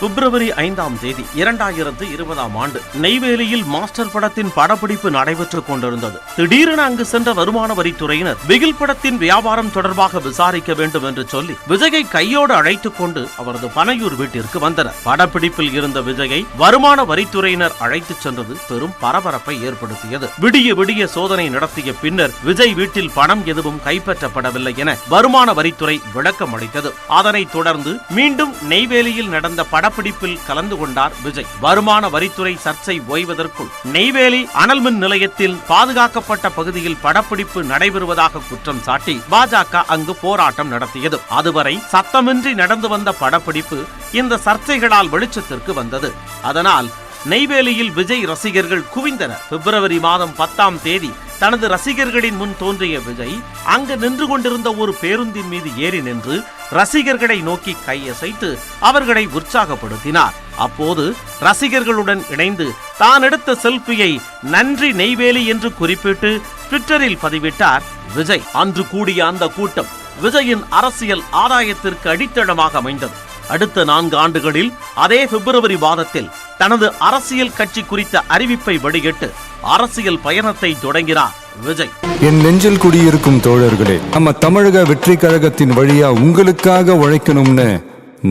பிப்ரவரி 5ஆம் தேதி 2020ஆம் ஆண்டு நெய்வேலியில் மாஸ்டர் படத்தின் படப்பிடிப்பு நடைபெற்றுக் கொண்டிருந்தது. திடீரென அங்கு சென்ற வருமான வரித்துறையினர் பிகில் படத்தின் வியாபாரம் தொடர்பாக விசாரிக்க வேண்டும் என்று சொல்லி விஜயை கையோடு அழைத்துக் கொண்டு அவரது பனையூர் வீட்டிற்கு வந்தனர். படப்பிடிப்பில் இருந்த விஜயை வருமான வரித்துறையினர் அழைத்துச் சென்றது பெரும் பரபரப்பை ஏற்படுத்தியது. விடிய விடிய சோதனை நடத்திய பின்னர் விஜய் வீட்டில் பணம் எதுவும் கைப்பற்றப்படவில்லை என வருமான வரித்துறை விளக்கம் அளித்தது. அதனைத் தொடர்ந்து மீண்டும் நெய்வேலியில் நடந்த படப்பிடிப்பில் கலந்து கொண்டார் விஜய். வருமான வரித்துறை சர்ச்சை ஓய்வதற்குள் நெய்வேலி அனல் மின் நிலையத்தில் பாதுகாக்கப்பட்ட பகுதியில் படப்பிடிப்பு நடைபெறுவதாக குற்றம் சாட்டி பாஜக அங்கு போராட்டம் நடத்தியது. அதுவரை சத்தமின்றி நடந்து வந்த படப்பிடிப்பு இந்த சர்ச்சைகளால் வெளிச்சத்திற்கு வந்தது. அதனால் நெய்வேலியில் விஜய் ரசிகர்கள் குவிந்தனர். பிப்ரவரி மாதம் 10ஆம் தேதி தனது ரசிகர்களின் முன் தோன்றிய விஜய் அங்கு நின்று கொண்டிருந்த ஒரு பேருந்தின் மீது ஏறி நின்று ரசிகர்களை நோக்கி கையசைத்து அவர்களை உற்சாகப்படுத்தினார். அப்போது ரசிகர்களுடன் இணைந்து தான் எடுத்த செல்ஃபியை நன்றி நெய்வேலி என்று குறிப்பிட்டு ட்விட்டரில் பதிவிட்டார் விஜய். அன்று கூடிய அந்த கூட்டம் விஜயின் அரசியல் ஆதாயத்திற்கு அடித்தளமாக அமைந்தது. அடுத்த 4 ஆண்டுகளில் அதே பிப்ரவரி மாதத்தில் தனது அரசியல் கட்சி குறித்த அறிவிப்பை வெளியிட்டு அரசியல் பயணத்தை தொடங்கினார் விஜய். என் நெஞ்சில் குடியிருக்கும் தோழர்களே, நம்ம தமிழக வெற்றி கழகத்தின் வழியா உங்களுக்காக உழைக்கணும்னு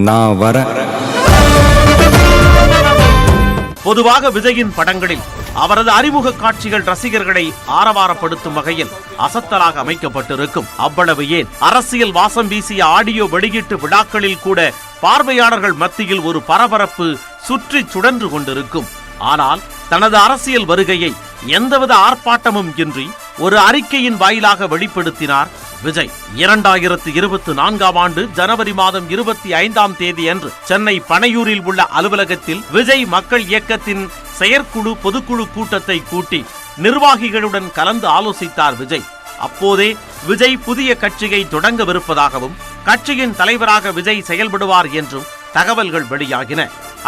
நான் வரேன். பொதுவாக விஜயின் படங்களில் அவரது அறிமுக காட்சிகள் ரசிகர்களை ஆரவாரப்படுத்தும் வகையில் அசத்தலாக அமைக்கப்பட்டிருக்கும். அவ்வளவு ஏன், அரசியல் வாசம் வீசிய ஆடியோ வெளியீட்டு விழாக்களில் கூட பார்வையாளர்கள் மத்தியில் ஒரு பரபரப்பு சுற்றி சுழன்று கொண்டிருக்கும். ஆனால் தனது அரசியல் வருகையை எந்தவித ஆர்ப்பாட்டமும் இன்றி ஒரு அறிக்கையின் வாயிலாக வெளிப்படுத்தினார் விஜய். 2024ஆம் ஆண்டு ஜனவரி மாதம் 25ஆம் தேதி அன்று சென்னை பனையூரில் உள்ள அலுவலகத்தில் விஜய் மக்கள் இயக்கத்தின் செயற்குழு பொதுக்குழு கூட்டத்தை கூட்டி நிர்வாகிகளுடன் கலந்து ஆலோசித்தார் விஜய். அப்போதே விஜய் புதிய கட்சியை தொடங்கவிருப்பதாகவும் கட்சியின் தலைவராக விஜய் செயல்படுவார் என்றும் தகவல்கள் வெளியாகின.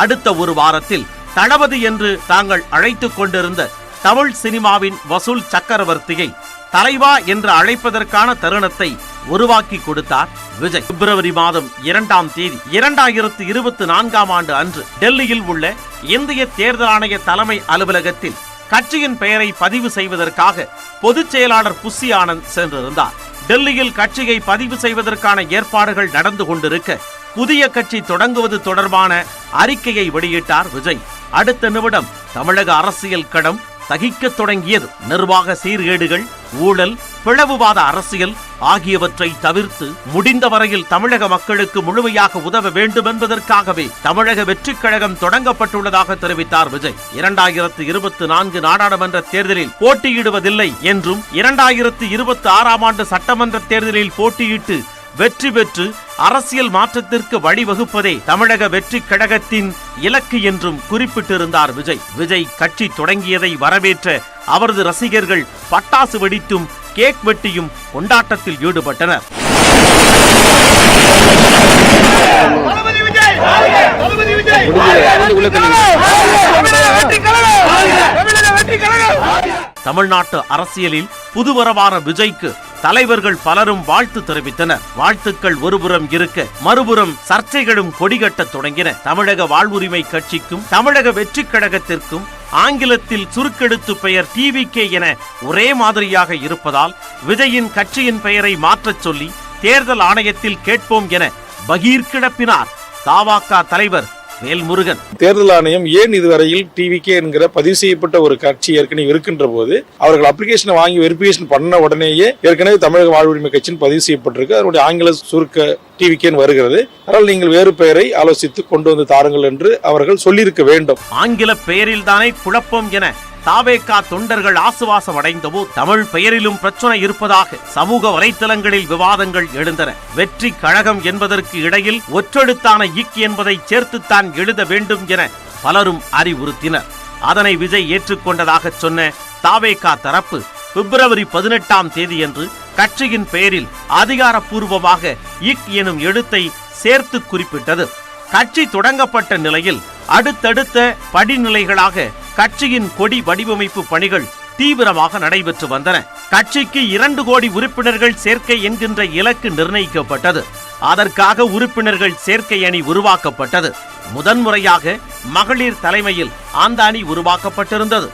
அடுத்த ஒரு வாரத்தில் தளபதி என்று தாங்கள் அழைத்துக் கொண்டிருந்த தமிழ் சினிமாவின் வசூல் சக்கரவர்த்தியை தலைவா என்று அழைப்பதற்கான தருணத்தை உருவாக்கி கொடுத்தார் விஜய். பிப்ரவரி மாதம் 2ஆம் தேதி 2024ஆம் ஆண்டு அன்று டெல்லியில் உள்ள இந்திய தேர்தல் ஆணைய தலைமை அலுவலகத்தில் கட்சியின் பெயரை பதிவு செய்வதற்காக பொதுச் செயலாளர் புஷி ஆனந்த் சென்றிருந்தார். டெல்லியில் கட்சியை பதிவு செய்வதற்கான ஏற்பாடுகள் நடந்து கொண்டிருக்க புதிய கட்சி தொடங்குவது தொடர்பான அறிக்கையை வெளியிட்டார் விஜய். அடுத்த நிமிடம் தமிழக அரசியல் களம் தகிக்க தொடங்கியது. நிர்வாக சீர்கேடுகள், ஊழல், பிளவுவாத அரசியல் ஆகியவற்றை தவிர்த்து முடிந்த வரையில் தமிழக மக்களுக்கு முழுமையாக உதவ வேண்டும் என்பதற்காகவே தமிழக வெற்றிக் கழகம் தொடங்கப்பட்டுள்ளதாக தெரிவித்தார் விஜய். 2024 நாடாளுமன்ற தேர்தலில் போட்டியிடுவதில்லை என்றும் 2026ஆம் ஆண்டு சட்டமன்ற தேர்தலில் போட்டியிட்டு வெற்றி பெற்று அரசியல் மாற்றத்திற்கு வழிவகுப்பதே தமிழக வெற்றி கழகத்தின் இலக்கு என்றும் குறிப்பிட்டிருந்தார் விஜய். விஜய் கட்சி தொடங்கியதை வரவேற்ற அவரது ரசிகர்கள் பட்டாசு வெடித்தும் கேக் வெட்டியும் கொண்டாட்டத்தில் ஈடுபட்டனர். தமிழ்நாட்டு அரசியலில் புதுவரவான விஜய்க்கு தலைவர்கள் பலரும் வாழ்த்து தெரிவித்தனர். வாழ்த்துக்கள் ஒருபுறம் இருக்க மறுபுறம் சர்ச்சைகளும் கொடிகட்டத் தொடங்கின. தமிழக வாழ்வுரிமை கட்சிக்கும் தமிழக வெற்றிக் கழகத்திற்கும் ஆங்கிலத்தில் சுருக்கெழுத்து பெயர் TVK என ஒரே மாதிரியாக இருப்பதால் விஜயின் கட்சியின் பெயரை மாற்றச் சொல்லி தேர்தல் ஆணையத்தில் கேட்போம் என பகீர் கிளப்பினார் தமாக தலைவர் வேல்முருகன். தேர்தல் ஆணையம் ஏன் இதுவரையில் TVK என்கிற பதிவு செய்யப்பட்ட ஒரு கட்சி ஏற்கனவே இருக்கின்ற போது அவர்கள் அப்ளிகேஷனை வாங்கி வெரிஃபிகேஷன் பண்ண உடனேயே ஏற்கனவே தமிழக வாழ்வுரிமை கட்சியின் பதிவு செய்யப்பட்டிருக்கு, அதனுடைய ஆங்கில சுருக்க TVK வருகிறது, அதனால் நீங்கள் வேறு பெயரை ஆலோசித்து கொண்டு வந்து தாருங்கள் என்று அவர்கள் சொல்லியிருக்க வேண்டும். ஆங்கில பெயரில் தானே குழப்பம் என தாவேகா தொண்டர்கள் ஆசுவாசம் அடைந்தபோ தமிழ் பெயரிலும் பிரச்சனை இருப்பதாக சமூக வலைத்தளங்களில் விவாதங்கள் எழுந்தன. வெற்றி கழகம் என்பதற்கு இடையில் ஒற்றெழுத்தான இக் என்பதை சேர்த்துத்தான் எழுத வேண்டும் என பலரும் அறிவுறுத்தினர். அதனை விஜய் ஏற்றுக்கொண்டதாக சொன்ன தாவேகா தரப்பு பிப்ரவரி 18ஆம் தேதியன்று கட்சியின் பெயரில் அதிகாரப்பூர்வமாக இக் எனும் எழுத்தை சேர்த்து குறிப்பிட்டது. கட்சி தொடங்கப்பட்ட நிலையில் அடுத்தடுத்த படிநிலைகளாக கட்சியின் கொடி வடிவமைப்பு பணிகள் தீவிரமாக நடைபெற்று வந்தன. கட்சிக்கு 2 கோடி உறுப்பினர்கள் சேர்க்கை என்கின்ற இலக்கு நிர்ணயிக்கப்பட்டது. அதற்காக உறுப்பினர்கள் சேர்க்கை அணி உருவாக்கப்பட்டது. முதன்முறையாக மகளிர் தலைமையில் அந்த அணி உருவாக்கப்பட்டிருந்தது.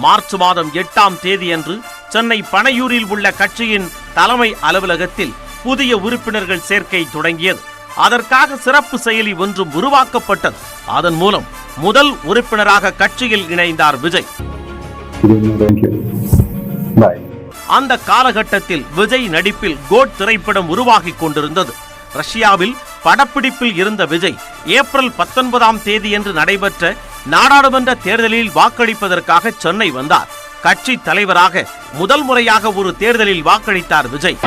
மார்ச் மாதம் 8ஆம் தேதியன்று சென்னை பனையூரில் உள்ள கட்சியின் தலைமை அலுவலகத்தில் புதிய உறுப்பினர்கள் சேர்க்கை தொடங்கியது. அதற்காக சிறப்பு செயலி ஒன்றும் உருவாக்கப்பட்டது. அதன் மூலம் முதல் உறுப்பினராக கட்சியில் இணைந்தார் விஜய். அந்த காலகட்டத்தில் விஜய் நடிப்பில் கோட் திரைப்படம் உருவாகி கொண்டிருந்தது. ரஷ்யாவில் படப்பிடிப்பில் இருந்த விஜய் ஏப்ரல் 19ஆம் தேதியன்று நடைபெற்ற நாடாளுமன்ற தேர்தலில் வாக்களிப்பதற்காக சென்னை வந்தார். கட்சி தலைவராக முதல் முறையாக ஒரு தேர்தலில் வாக்களித்தார் விஜய்.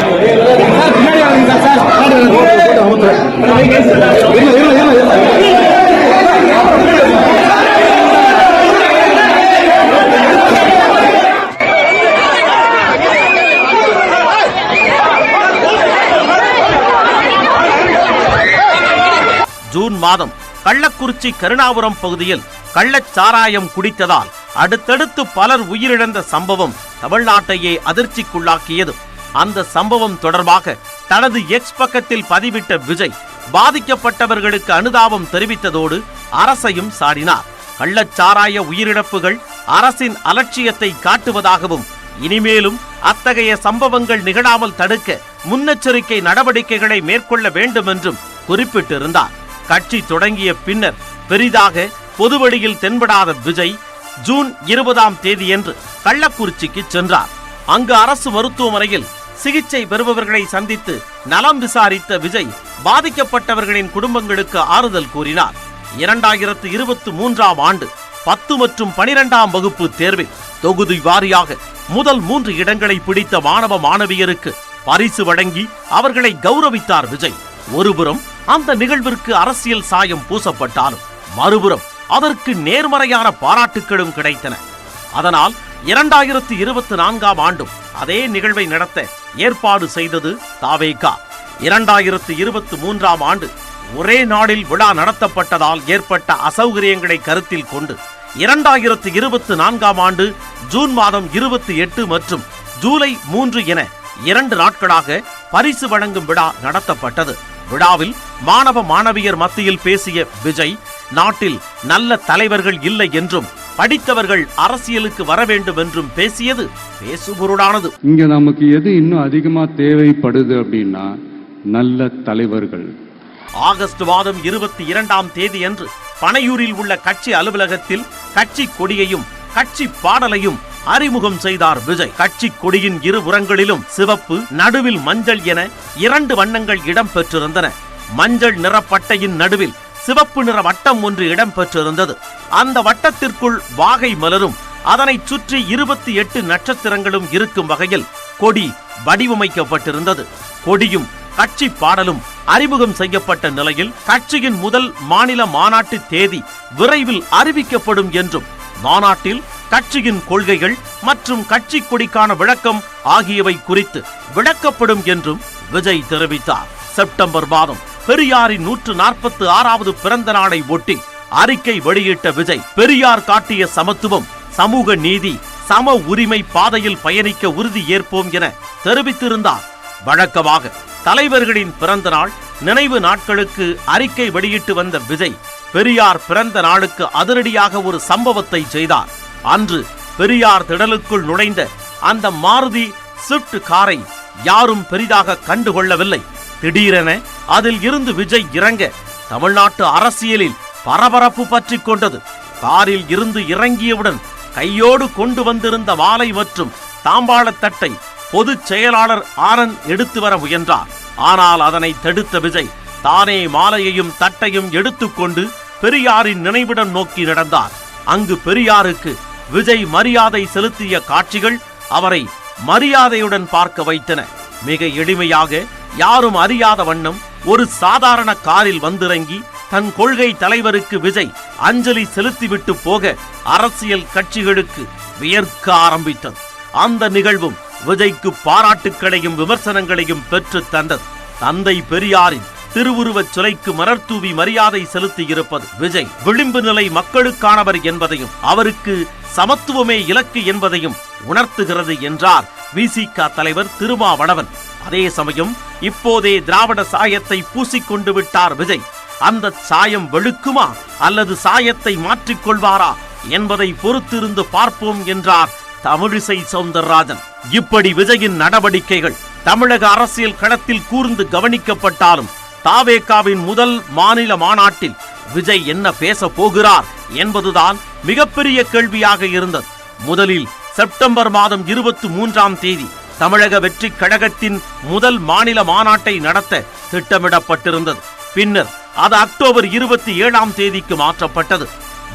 ஜூன் மாதம் கள்ளக்குறிச்சி கருணாபுரம் பகுதியில் கள்ளச்சாராயம் குடித்ததால் அடுத்தடுத்து பலர் உயிரிழந்த சம்பவம் தமிழ்நாட்டையே அதிர்ச்சிக்குள்ளாக்கியது. அந்த சம்பவம் தொடர்பாக தனது எக்ஸ் பக்கத்தில் பதிவிட்ட விஜய் பாதிக்கப்பட்டவர்களுக்கு அனுதாபம் தெரிவித்ததோடு அரசையும் சாடினார். கள்ளச்சாராய உயிரிழப்புகள் அரசின் அலட்சியத்தை காட்டுவதாகவும் இனிமேலும் அத்தகைய சம்பவங்கள் நிகழாமல் தடுக்க முன்னெச்சரிக்கை நடவடிக்கைகளை மேற்கொள்ள வேண்டும் என்றும் குறிப்பிட்டிருந்தார். கட்சி தொடங்கிய பின்னர் பெரிதாக பொதுவெளியில் தென்படாத விஜய் ஜூன் 20ஆம் தேதியன்று கள்ளக்குறிச்சிக்கு சென்றார். அங்கு அரசு மருத்துவமனையில் சிகிச்சை பெறுபவர்களை சந்தித்து நலம் விசாரித்த விஜய் பாதிக்கப்பட்டவர்களின் குடும்பங்களுக்கு ஆறுதல் கூறினார். 2023ஆம் ஆண்டு 10 மற்றும் 12ஆம் வகுப்பு தேர்வில் தொகுதி வாரியாக முதல் 3 இடங்களை பிடித்த மாணவ மாணவியருக்கு பரிசு வழங்கி அவர்களை கௌரவித்தார் விஜய். ஒருபுறம் அந்த நிகழ்விற்கு அரசியல் சாயம் பூசப்பட்டாலும் மறுபுறம் அதற்கு நேர்மறையான பாராட்டுகளும் கிடைத்தன. அதனால் 2024ஆம் ஆண்டும் அதே நிகழ்வை நடத்த ஏற்பாடு செய்தது தாவேகா. 2023ஆம் ஆண்டு ஒரே நாளில் விழா நடத்தப்பட்டதால் ஏற்பட்ட அசௌகரியங்களை கருத்தில் கொண்டு 2024ஆம் ஆண்டு ஜூன் மாதம் 28 மற்றும் ஜூலை 3 என 2 நாட்களாக பரிசு வழங்கும் விழா நடத்தப்பட்டது. விழாவில் மாணவ மாணவியர் மத்தியில் பேசிய விஜய், நாட்டில் நல்ல தலைவர்கள் இல்லை என்றும் படித்தவர்கள் அரசியலுக்கு வர வேண்டும் என்றும் பேசியது பேசுபொருளானது. இங்க நமக்கு எது இன்னும் அதிகமா தேவைப்படுது அப்படின்னா நல்ல தலைவர்கள். ஆகஸ்ட் மாதம் 22ஆம் தேதியன்று பனையூரில் உள்ள கட்சி அலுவலகத்தில் கட்சி கொடியையும் கட்சி பாடலையும் அறிமுகம் செய்தார் விஜய். கட்சி கொடியின் இருபுறங்களிலும் சிவப்பு, நடுவில் மஞ்சள் என 2 வண்ணங்கள் இடம் பெற்றிருந்தன. மஞ்சள் நிற பட்டையின் நடுவில் சிவப்பு நிற வட்டம் ஒன்று இடம் பெற்றிருந்தது. அந்த வட்டத்திற்குள் வாகை மலரும் அதனை சுற்றி 28 நட்சத்திரங்களும் இருக்கும் வகையில் கொடி வடிவமைக்கப்பட்டிருந்தது. கொடியும் கட்சி பாடலும் அறிமுகம் செய்யப்பட்ட நிலையில் கட்சியின் முதல் மாநில மாநாட்டு தேதி விரைவில் அறிவிக்கப்படும் என்றும் மாநாட்டில் கட்சியின் கொள்கைகள் மற்றும் கட்சி கொடிக்கான விளக்கம் ஆகியவை குறித்து விளக்கப்படும் என்றும் விஜய் தெரிவித்தார். செப்டம்பர் மாதம் பெரியாரின் 146வது பிறந்த நாளை ஒட்டி அறிக்கை வெளியிட்ட விஜய், பெரியார் காட்டிய சமத்துவம், சமூக நீதி, சம உரிமை பாதையில் பயணிக்க உறுதி ஏற்போம் என தெரிவித்திருந்தார். வழக்கமாக தலைவர்களின் பிறந்த நாள் நினைவு நாட்களுக்கு அறிக்கை வெளியிட்டு வந்த விஜய் பெரியார் பிறந்த நாளுக்கு அதிரடியாக ஒரு சம்பவத்தை செய்தார். அன்று பெரியார் திடலுக்குள் நுழைந்த அந்த மாருதி ஸ்விஃப்ட் காரை யாரும் பெரிதாக கண்டுகொள்ளவில்லை. திடீரென அதில் இருந்து விஜய் இறங்க தமிழ்நாட்டு அரசியலில் பரபரப்பு பற்றி கொண்டது. காரில் இருந்து இறங்கியவுடன் கையோடு கொண்டு வந்திருந்த மாலை மற்றும் தாம்பாளத்தட்டை பொதுச் செயலாளர் ஆனந்த் எடுத்து வர முயன்றார். ஆனால் அதனை தடுத்த விஜய் தானே மாலையையும் தட்டையும் எடுத்துக்கொண்டு பெரியாரின் நினைவிடம் நோக்கி நடந்தார். அங்கு பெரியாருக்கு விஜய் மரியாதை செலுத்திய காட்சிகள் அவரை மரியாதையுடன் பார்க்க வைத்தன. மிக எளிமையாக யாரும் அறியாத வண்ணம் ஒரு சாதாரண காரில் வந்திறங்கி தன் கொள்கை தலைவருக்கு விஜய் அஞ்சலி செலுத்திவிட்டு போக அரசியல் கட்சிகளுக்கு வியர்க்க ஆரம்பித்தது. அந்த நிகழ்வும் விஜய்க்கு பாராட்டுக்களையும் விமர்சனங்களையும் பெற்று தந்தது. தந்தை பெரியாரின் திருவுருவச் சிலைக்கு மலர் தூவி மரியாதை செலுத்தி இருப்பது விஜய் விளிம்பு நிலை மக்களுக்கானவர் என்பதையும் அவருக்கு சமத்துவமே இலக்கு என்பதையும் உணர்த்துகிறது என்றார் விசிக தலைவர் திருமாவளவன். அதே சமயம் இப்போதே திராவிட சாயத்தை பூசிக்கொண்டு விட்டார் விஜய். அந்த சாயம் வெளுக்குமா அல்லது சாயத்தை மாற்றிக்கொள்வாரா என்பதை பொறுத்திருந்து பார்ப்போம் என்றார் தமிழிசை சவுந்தரராஜன். இப்படி விஜயின் நடவடிக்கைகள் தமிழக அரசியல் களத்தில் கூர்ந்து கவனிக்கப்பட்டாலும் தாவேகாவின் முதல் மாநில மாநாட்டில் விஜய் என்ன பேச போகிறார் என்பதுதான் மிகப்பெரிய கேள்வியாக இருந்தது. முதலில் செப்டம்பர் மாதம் 23ஆம் தேதி தமிழக வெற்றி கழகத்தின் முதல் மாநில மாநாட்டை நடத்த திட்டமிடப்பட்டிருந்தது. பின்னர் அது அக்டோபர் 27ஆம் தேதிக்கு மாற்றப்பட்டது.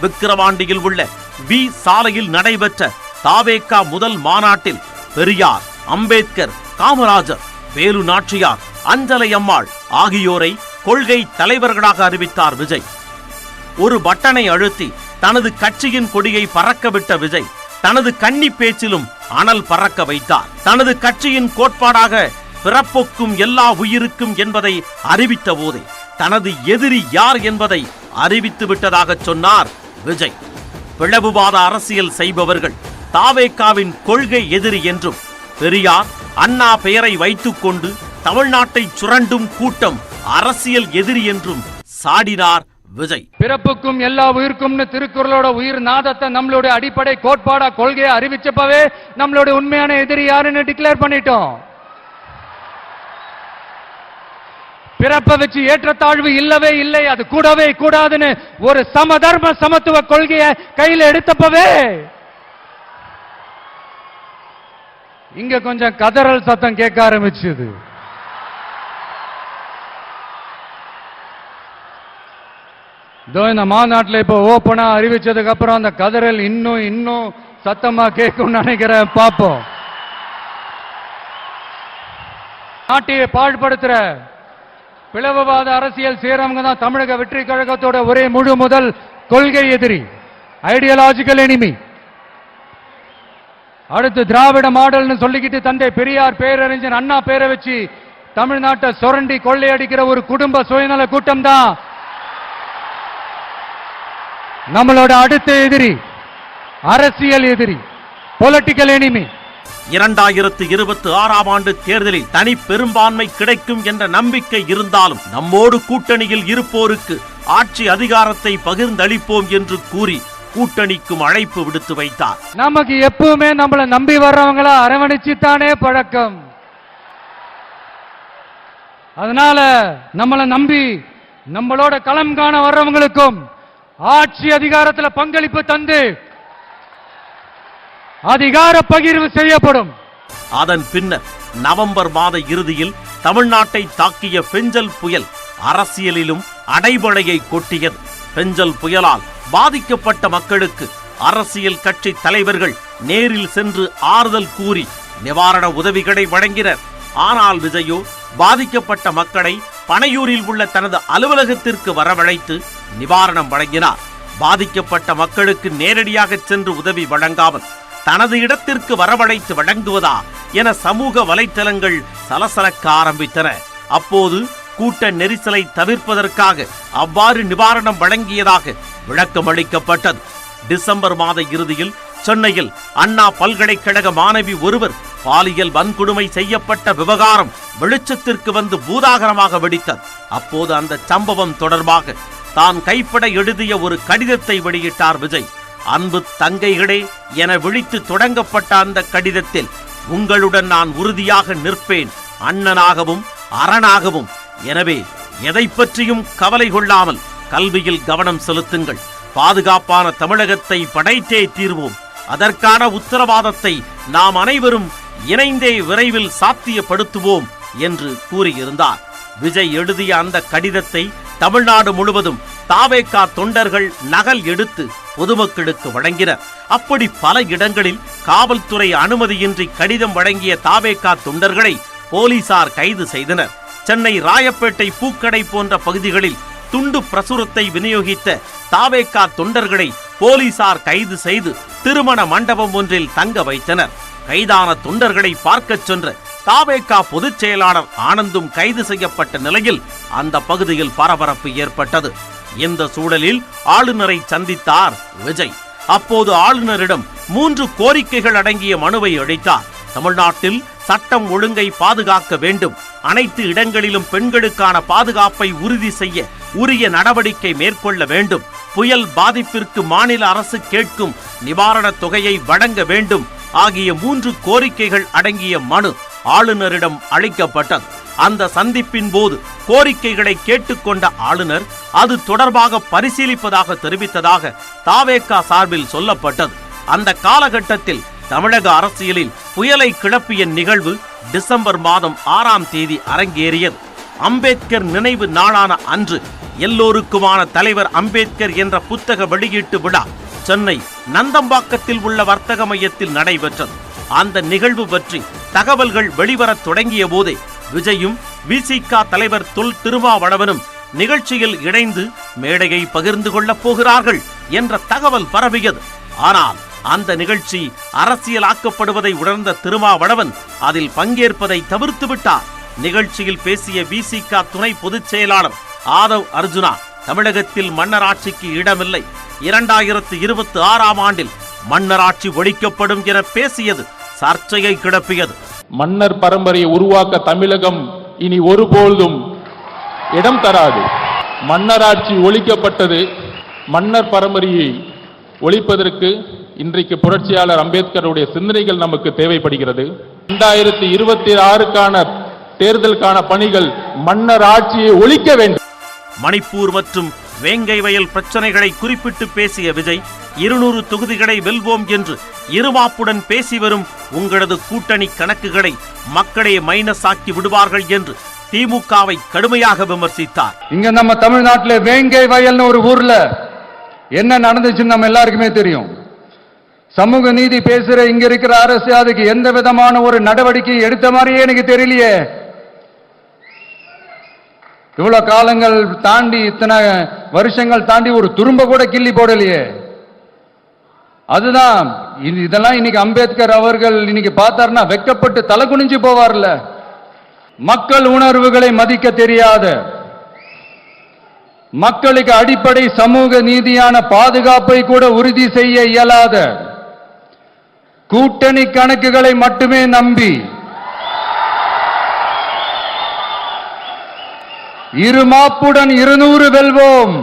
விக்கிரவாண்டியில் உள்ள வி சாலையில் நடைபெற்ற தாவேகா முதல் மாநாட்டில் பெரியார், அம்பேத்கர், காமராஜர், வேலு நாச்சியார், அஞ்சலை அம்மாள் ஆகியோரை கொள்கை தலைவர்களாக அறிவித்தார் விஜய். ஒரு பட்டனை அழுத்தி தனது கட்சியின் கொடியை பறக்கவிட்ட விஜய் தனது கன்னி பேச்சிலும் அனல் பறக்க வைத்தார். தனது கட்சியின் கோட்பாடாக பிறப்பொக்கும் எல்லா உயிருக்கும் என்பதை அறிவித்த போதே தனது எதிரி யார் என்பதை அறிவித்து விட்டதாக சொன்னார் விஜய். பிளவுவாத அரசியல் செய்பவர்கள் தாவேகாவின் கொள்கை எதிரி என்றும், பெரியார், அண்ணா பெயரை வைத்துக் கொண்டு தமிழ்நாட்டை சுரண்டும் கூட்டம் அரசியல் எதிரி என்றும் சாடினார் விஜய். பிறப்புக்கும் எல்லா உயிருக்கும் திருக்குறளோட உயிர் நாதத்தை நம்மளுடைய அடிப்படை கோட்பாடா கொள்கையை அறிவிச்சப்பவே நம்மளுடைய உண்மையான எதிரி யாருன்னு டிக்ளேர் பண்ணிட்டோம். பிறப்பை வச்சு ஏற்றத்தாழ்வு இல்லவே இல்லை, அது கூடவே கூடாதுன்னு ஒரு சமதர்ம சமத்துவ கொள்கையை கையில எடுத்தப்பவே இங்க கொஞ்சம் கதறல் சத்தம் கேட்க ஆரம்பிச்சது. இந்த மாநாட்டில் இப்ப ஓப்பனா அறிவிச்சதுக்கு அப்புறம் அந்த கதறல் இன்னும் சத்தமா கேட்கும் நினைக்கிறேன். பார்ப்போம். நாட்டையை பாழ்படுத்துற பிளவுவாத அரசியல் செய்யறவங்க தான் தமிழக வெற்றி கழகத்தோட ஒரே முழு முதல் கொள்கை எதிரி, ஐடியாலஜிக்கல் எனிமி. அடுத்து திராவிட மாடல்னு சொல்லிக்கிட்டு தந்தை பெரியார், பேரறிஞர் அண்ணா பேரை வச்சு தமிழ்நாட்டை சுரண்டி கொள்ளையடிக்கிற ஒரு குடும்ப சுயநல கூட்டம் தான் நம்மளோட அடுத்த எதிரி, அரசியல் எதிரி, பொலிட்டிக்கல் எனிமி. 2026ஆம் ஆண்டு தேர்தலில் தனி பெரும்பான்மை கிடைக்கும் என்ற நம்பிக்கை இருந்தாலும் நம்மோடு கூட்டணியில் இருப்போருக்கு ஆட்சி அதிகாரத்தை பகிர்ந்தளிப்போம் என்று கூறி கூட்டணிக்கும் அழைப்பு விடுத்து வைத்தார். நமக்கு எப்பவுமே நம்மளை நம்பி வர்றவங்கள அரவணைச்சுத்தானே பழக்கம். அதனால நம்மளை நம்பி நம்மளோட களம் காண வர்றவங்களுக்கும் ஆட்சி அதிகாரத்தில் பங்களிப்பு தந்து அதிகார பகிர்வு செய்யப்படும். அதன் பின்னர் நவம்பர் மாத இறுதியில் தமிழ்நாட்டை தாக்கிய பெஞ்சல் புயல் அரசியலிலும் அடைபழையை கொட்டியது. பெஞ்சல் புயலால் பாதிக்கப்பட்ட மக்களுக்கு அரசியல் கட்சி தலைவர்கள் நேரில் சென்று ஆறுதல் கூறி நிவாரண உதவிகளை வழங்கினர். ஆனால் விஜயோ பாதிக்கப்பட்ட மக்களை பனையூரில் உள்ள தனது அலுவலகத்திற்கு வரவழைத்து நிவாரணம் வழங்கினார். பாதிக்கப்பட்ட மக்களுக்கு நேரடியாக சென்று உதவி வழங்காமல் தனது இடத்திற்கு வரவழைத்து வழங்குவதா என சமூக வலைத்தளங்கள் சலசலக்க ஆரம்பித்தன. அப்போது கூட்ட நெரிசலை தவிர்ப்பதற்காக அவ்வாறு நிவாரணம் வழங்கியதாக விளக்கம் அளிக்கப்பட்டது. டிசம்பர் மாத இறுதியில் சென்னையில் அண்ணா பல்கலைக்கழக மாணவி ஒருவர் பாலியல் வன்கொடுமை செய்யப்பட்ட விவகாரம் வெளிச்சத்திற்கு வந்து பூதாகரமாக வெடித்தது. அப்போது அந்த சம்பவம் தொடர்பாக தான் கைப்பட எழுதிய ஒரு கடிதத்தை வெளியிட்டார் விஜய். அன்பு தங்கைகளே என விழித்து தொடங்கப்பட்ட அந்த கடிதத்தில், உங்களுடன் நான் உறுதியாக நிற்பேன், அண்ணனாகவும் அரணாகவும். எனவே எதை பற்றியும் கவலை கொள்ளாமல் கல்வியில் கவனம் செலுத்துங்கள். பாதுகாப்பான தமிழகத்தை படைத்தே தீர்வோம். அதற்கான உத்தரவாதத்தை நாம் அனைவரும் இணைந்தே விரைவில் சாத்தியப்படுத்துவோம் என்று கூறியிருந்தார். விஜய் எழுதிய அந்த கடிதத்தை தமிழ்நாடு முழுவதும் தாவேகா தொண்டர்கள் நகல் எடுத்து பொதுமக்களுக்கு வழங்கினர். அப்படி பல இடங்களில் காவல்துறை அனுமதியின்றி கடிதம் வழங்கிய தாவேகா தொண்டர்களை போலீசார் கைது செய்தனர். சென்னை ராயப்பேட்டை பூக்கடை போன்ற பகுதிகளில் துண்டு பிரசுரத்தை விநியோகித்த தாவேகா தொண்டர்களை போலீசார் கைது செய்து திருமண மண்டபம் ஒன்றில் தங்க வைத்தனர். கைதான தொண்டர்களை பார்க்கச் சென்ற தாவேகா பொதுச் செயலாளர் ஆனந்தும் கைது செய்யப்பட்ட நிலையில் அந்த பகுதியில் பரபரப்பு ஏற்பட்டது. இந்த சூழலில் ஆளுநரை சந்தித்தார் விஜய். அப்போது ஆளுநரிடம் 3 கோரிக்கைகள் அடங்கிய மனுவை அளித்தார். தமிழ்நாட்டில் சட்டம் ஒழுங்கை பாதுகாக்க வேண்டும், அனைத்து இடங்களிலும் பெண்களுக்கான பாதுகாப்பை உறுதி செய்ய உரிய நடவடிக்கை மேற்கொள்ள வேண்டும், புயல் பாதிப்பிற்கு மாநில அரசு கேட்கும் நிவாரணத் தொகையை வழங்க வேண்டும் ஆகிய 3 கோரிக்கைகள் அடங்கிய மனு ஆளுநரிடம் அளிக்கப்பட்டது. அந்த சந்திப்பின் போது கோரிக்கைகளை கேட்டுக்கொண்ட ஆளுநர் அது தொடர்பாக பரிசீலிப்பதாக தெரிவித்ததாக தாவேகா சார்பில் சொல்லப்பட்டது. அந்த காலகட்டத்தில் தமிழக அரசியலில் புயலை கிளப்பிய நிகழ்வு டிசம்பர் மாதம் 6ஆம் தேதி அரங்கேறியது. அம்பேத்கர் நினைவு நாளான அன்று எல்லோருக்குமான தலைவர் அம்பேத்கர் என்ற புத்தக வெளியீட்டு விழா சென்னை நந்தம்பாக்கத்தில் உள்ள வர்த்தக மையத்தில் நடைபெற்றது. அந்த நிகழ்வு பற்றி தகவல்கள் வெளிவரத் தொடங்கிய போதே விஜயும் விசிக தலைவர் தொல் திருமாவளவனும் நிகழ்ச்சியில் இணைந்து மேடையை பகிர்ந்து கொள்ளப் போகிறார்கள் என்ற தகவல் பரவியது. ஆனால் அந்த நிகழ்ச்சி அரசியலாக்கப்படுவதை உணர்ந்த திருமாவளவன் அதில் பங்கேற்பதை தவிர்த்து விட்டார். நிகழ்ச்சியில் பேசிய விசிக துணை பொதுச் செயலாளர் ஆதவ் அர்ஜுனா தமிழகத்தில் மன்னராட்சிக்கு இடமில்லை, 2026ஆம் ஆண்டில் மன்னராட்சி ஒழிக்கப்படும் என பேசியது சர்ச்சையை கிளப்பியது. மன்னர் பரம்பரையை உருவாக்க தமிழகம் இனி ஒருபோதும் இடம் தராது. மன்னராட்சி ஒழிக்கப்பட்டது. மன்னர் பரம்பரையை ஒழிப்பதற்கு இன்றைக்கு புரட்சியாளர் அம்பேத்கருடைய சிந்தனைகள் நமக்கு தேவைப்படுகிறது. 2026க்கான தேர்தலுக்கான பணிகள் மன்னர் ஆட்சியை ஒழிக்க வேண்டும். மணிப்பூர் மற்றும் வேங்கை வயல் பிரச்சனைகளை குறிப்பிட்டு பேசிய விஜய் 200 தொகுதிகளை வெல்வோம் என்று இருமாப்புடன் பேசி வரும் உங்களது கூட்டணி கணக்குகளை மக்களே மைனஸ் ஆக்கி விடுவார்கள் என்று திமுகவை கடுமையாக விமர்சித்தார். இங்க நம்ம தமிழ்நாட்டில் வேங்கை வயல்னு ஒரு ஊர்ல என்ன நடந்துச்சுன்னு நம்ம எல்லாருக்குமே தெரியும். சமூக நீதி பேசுற இங்க இருக்கிற அரசு அதுக்கு எந்த விதமான ஒரு நடவடிக்கை எடுத்த மாதிரியே எனக்கு தெரியலையே. இவ்வளவு காலங்கள் தாண்டி, இத்தனை வருஷங்கள் தாண்டி ஒரு துரும்ப கூட கிள்ளி போடலையே. அதுதான் இதெல்லாம் இன்னைக்கு அம்பேத்கர் அவர்கள் இன்னைக்கு பார்த்தாருன்னா வெக்கப்பட்டு தலை குனிஞ்சு போவார்ல. மக்கள் உணர்வுகளை மதிக்க தெரியாத, மக்களுக்கு அடிப்படை சமூக நீதியான பாதுகாப்பை கூட உறுதி செய்ய இயலாத, கூட்டணி கணக்குகளை மட்டுமே நம்பி இருமாப்புடன் 200 வெல்வோம்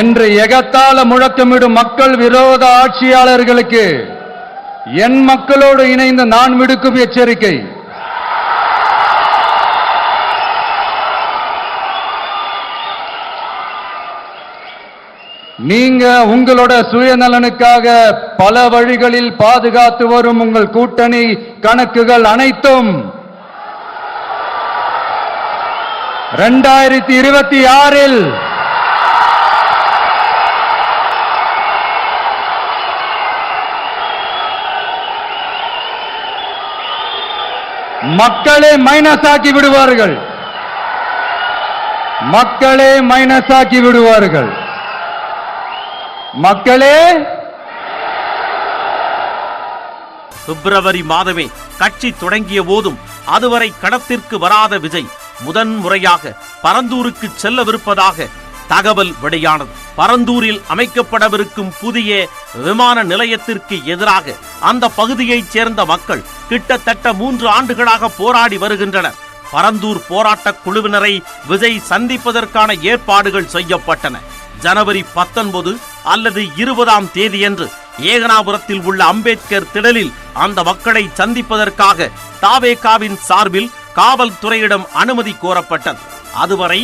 என்று எகத்தால முழக்கமிடும் மக்கள் விரோத ஆட்சியாளர்களுக்கு என் மக்களோடு இணைந்து நான் விடுக்கும் எச்சரிக்கை, நீங்க உங்களோட சுயநலனுக்காக பல வழிகளில் பாதுகாத்து வரும் உங்கள் கூட்டணி கணக்குகள் அனைத்தும் 2026இல் மக்களே மைனஸ் ஆக்கி விடுவார்கள். மக்களே மைனஸ் ஆக்கி விடுவார்கள். மக்களே பிப்ரவரி மாதமே கட்சி தொடங்கிய போதும் அதுவரை களத்திற்கு வராத விஜய் முதன்முறையாக பரந்தூருக்கு செல்லவிருப்பதாக தகவல் வெளியானது. பரந்தூரில் அமைக்கப்படவிருக்கும் புதிய விமான நிலையத்திற்கு எதிராக அந்த பகுதியைச் சேர்ந்த மக்கள் கிட்டத்தட்ட 3 ஆண்டுகளாக போராடி வருகின்றனர். பரந்தூர் போராட்ட குழுவினரை விஜய் சந்திப்பதற்கான ஏற்பாடுகள் செய்யப்பட்டன. ஜனவரி 19 அல்லது 20ஆம் தேதியன்று ஏகனாபுரத்தில் உள்ள அம்பேத்கர் திடலில் அந்த மக்களை சந்திப்பதற்காக தாவேகாவின் சார்பில் காவல்துறையிடம் அனுமதி கோரப்பட்டது. அதுவரை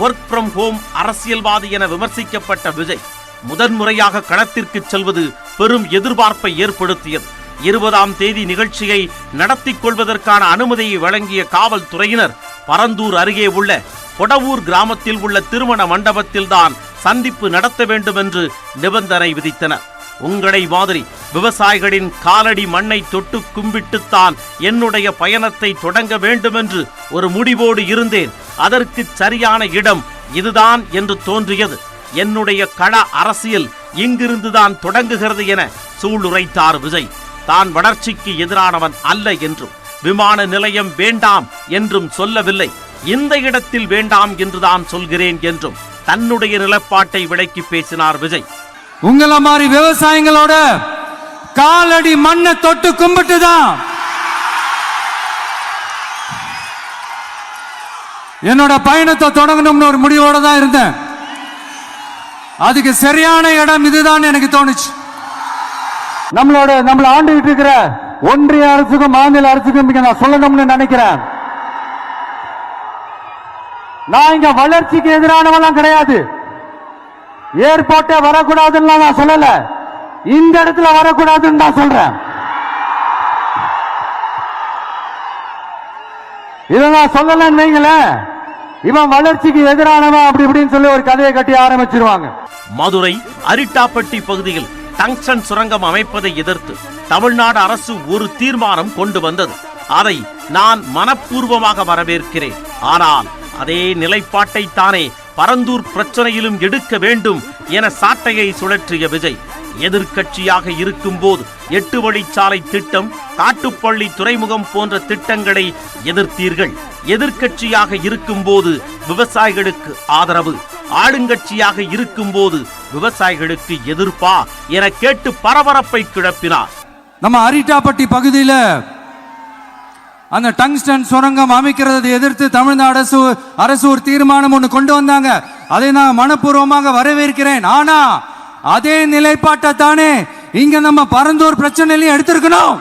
ஒர்க் ஃப்ரம் ஹோம் அரசியல்வாதி என விமர்சிக்கப்பட்ட விஜய் முதன்முறையாக களத்திற்கு செல்வது பெரும் எதிர்பார்ப்பை ஏற்படுத்தியது. 20ஆம் தேதி நிகழ்ச்சியை நடத்திக் கொள்வதற்கான அனுமதியை வழங்கிய காவல்துறையினர் பரந்தூர் அருகே உள்ள பொடவூர் கிராமத்தில் உள்ள திருமண மண்டபத்தில்தான் சந்திப்பு நடத்த வேண்டும் என்று நிபந்தனை விதித்தனர். உங்களை மாதிரி விவசாயிகளின் காலடி மண்ணை தொட்டு கும்பிட்டுத்தான் என்னுடைய பயணத்தை தொடங்க வேண்டும் என்று ஒரு முடிவோடு இருந்தேன். அதற்கு சரியான இடம் இதுதான் என்று தோன்றியது. என்னுடைய கள அரசியல் இங்கிருந்துதான் தொடங்குகிறது என சூளுரைத்தார் விஜய். தான் வளர்ச்சிக்கு எதிரானவன் அல்ல என்றும், விமான நிலையம் வேண்டாம் என்றும் சொல்லவில்லை, இந்த இடத்தில் வேண்டாம் என்றுதான் சொல்கிறேன் என்றும் தன்னுடைய நிலப்பாட்டை விளக்கி பேசினார் விஜய். உங்கள மாதிரி விவசாயிகளோட காலடி மண்ணை தொட்டு கும்பிட்டுதான் என்னோட பயணத்தை தொடங்கணும்னு ஒரு முடிவோட தான் இருந்தேன். அதுக்கு சரியான இடம் இதுதான் எனக்கு தோணுச்சு. நம்மள ஆண்டுகிட்டு இருக்கிற ஒன்றிய அரசுக்கும் மாநில அரசுக்கும் இங்க நான் சொல்லணும்னு நினைக்கிறேன். நான் இங்க வளர்ச்சிக்கு எதிரானவெல்லாம் கிடையாது. ஏர்போர்ட்டே வரக்கூடாதுன்னு நான் சொல்லல, இந்த இடத்துல வரக்கூடாதுன்னு நான் சொல்றேன். இதை நான் சொல்லலன்னு வைங்களேன், இவன் வளர்ச்சிக்கு எதிரானவன் அப்படி இப்படின்னு சொல்லி ஒரு கதையை கட்டி ஆரம்பிச்சிருவாங்க. மதுரை அரிட்டாப்பட்டி பகுதியில் டங்ஸ்டன் சுரங்கம் அமைப்பதை எதிர்த்து தமிழ்நாடு அரசு ஒரு தீர்மானம் கொண்டு வந்தது. அதை நான் மனப்பூர்வமாக வரவேற்கிறேன். ஆனால் அதே நிலைப்பாட்டை தானே பரந்தூர் பிரச்சனையிலும் எடுக்க வேண்டும் என சாட்டையை சுழற்றிய விஜய், எதிர்க்கட்சியாக இருக்கும் போது 8 வழிச்சாலை திட்டம், காட்டுப்பள்ளி துறைமுகம் போன்ற திட்டங்களை எதிர்த்தீர்கள். எதிர்க்கட்சியாக இருக்கும் போது விவசாயிகளுக்கு ஆதரவு, ஆளுங்கட்சியாக இருக்கும் போது விவசாயிகளுக்கு எதிர்ப்பா என கேட்டு பரபரப்பை கிளப்பினார். நம்ம அரிட்டாப்பட்டி பகுதியில் அந்த டங்ஸ்டன் சுரங்கம் அமைக்கிறதை எதிர்த்து தமிழ்நாடு அரசு ஒரு தீர்மானம் ஒன்று கொண்டு வந்தாங்க. அதை நான் மனப்பூர்வமாக வரவேற்கிறேன். ஆனா அதே நிலைப்பாட்டை தானே இங்க நம்ம பரந்தூர் பிரச்சனையிலையும் எடுக்கணும்.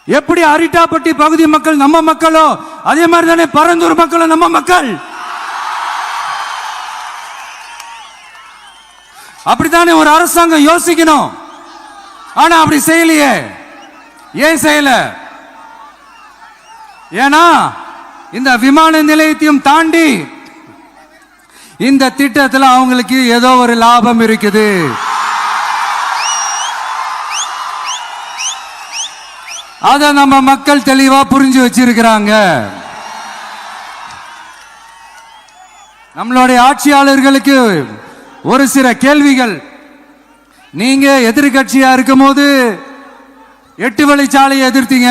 எப்படி அரிட்டாப்பட்டி பகுதி மக்கள் நம்ம மக்களோ அதே மாதிரி தானே பரந்தூர் மக்களும் நம்ம மக்கள். அப்படித்தானே ஒரு அரசாங்கம் யோசிக்கணும். ஆனா அப்படி செய்யலையே. ஏன் செய்யல? ஏன்னா இந்த விமான நிலையத்தையும் தாண்டி இந்த திட்டத்தில் அவங்களுக்கு ஏதோ ஒரு லாபம் இருக்குது. அத நம்ம மக்கள் தெளிவா புரிஞ்சு வச்சிருக்கிறாங்க. நம்மளுடைய ஆட்சியாளர்களுக்கு ஒரு சில கேள்விகள். நீங்க எதிர்கட்சியா இருக்கும் போது 8 வழிச்சாலையை எதிர்த்தீங்க,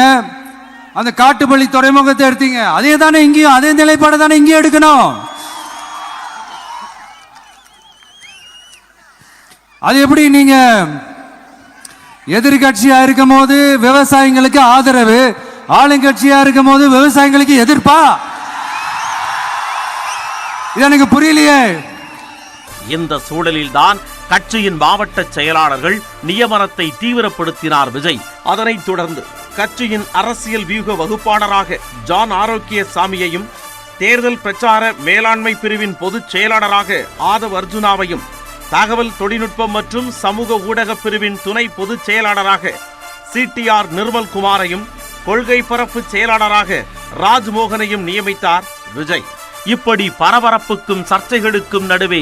அந்த காட்டுப்பள்ளி துறைமுகத்தை எடுத்தீங்க. அதே தானே இங்கேயும், அதே நிலைப்பாடு தானே இங்கேயும் எடுக்கணும். அது எப்படி நீங்க எதிர்கட்சியா இருக்கும் போது விவசாயிகளுக்கு ஆதரவு, ஆளுங்கட்சியா இருக்கும் போது விவசாயிகளுக்கு எதிர்ப்பா? இது எனக்கு புரியலையே. இந்த சூழலில்தான் கட்சியின் மாவட்ட செயலாளர்கள் நியமனத்தை தீவிரப்படுத்தினார் விஜய். அதனைத் தொடர்ந்து கட்சியின் அரசியல் வியூக வகுப்பாளராக ஜான் ஆரோக்கியசாமியையும், தேர்தல் பிரச்சார மேலாண்மை பிரிவின் பொதுச் செயலாளராக ஆதவ் அர்ஜுனாவையும், தகவல் தொழில்நுட்பம் மற்றும் சமூக ஊடக பிரிவின் துணை பொதுச் செயலாளராக CTR நிர்மல்குமாரையும், கொள்கை பரப்பு செயலாளராக ராஜ்மோகனையும் நியமித்தார் விஜய். இப்படி பரபரப்புக்கும் சர்ச்சைகளுக்கும் நடுவே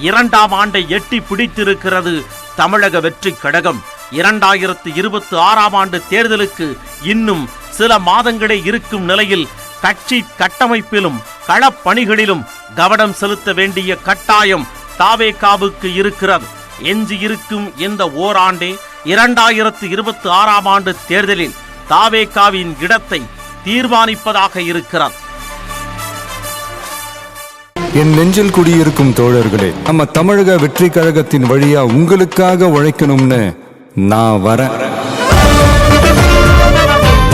2ஆம் ஆண்டை எட்டி பிடித்திருக்கிறது தமிழக வெற்றி கழகம். 2026ஆம் ஆண்டு தேர்தலுக்கு இன்னும் சில மாதங்களே இருக்கும் நிலையில் கட்சி கட்டமைப்பிலும் களப்பணிகளிலும் கவனம் செலுத்த வேண்டிய கட்டாயம் தாவேகாவுக்கு இருக்கிறது. எஞ்சி இருக்கும் இந்த ஓராண்டே 2026ஆம் ஆண்டு தேர்தலில் தாவேகாவின் இடத்தை தீர்மானிப்பதாக இருக்கிறது. என் நெஞ்சில் குடியிருக்கும் தோழர்களே, நம்ம தமிழக வெற்றி கழகத்தின் வழியா உங்களுக்காக உழைக்கணும்னு நான் வரேன்.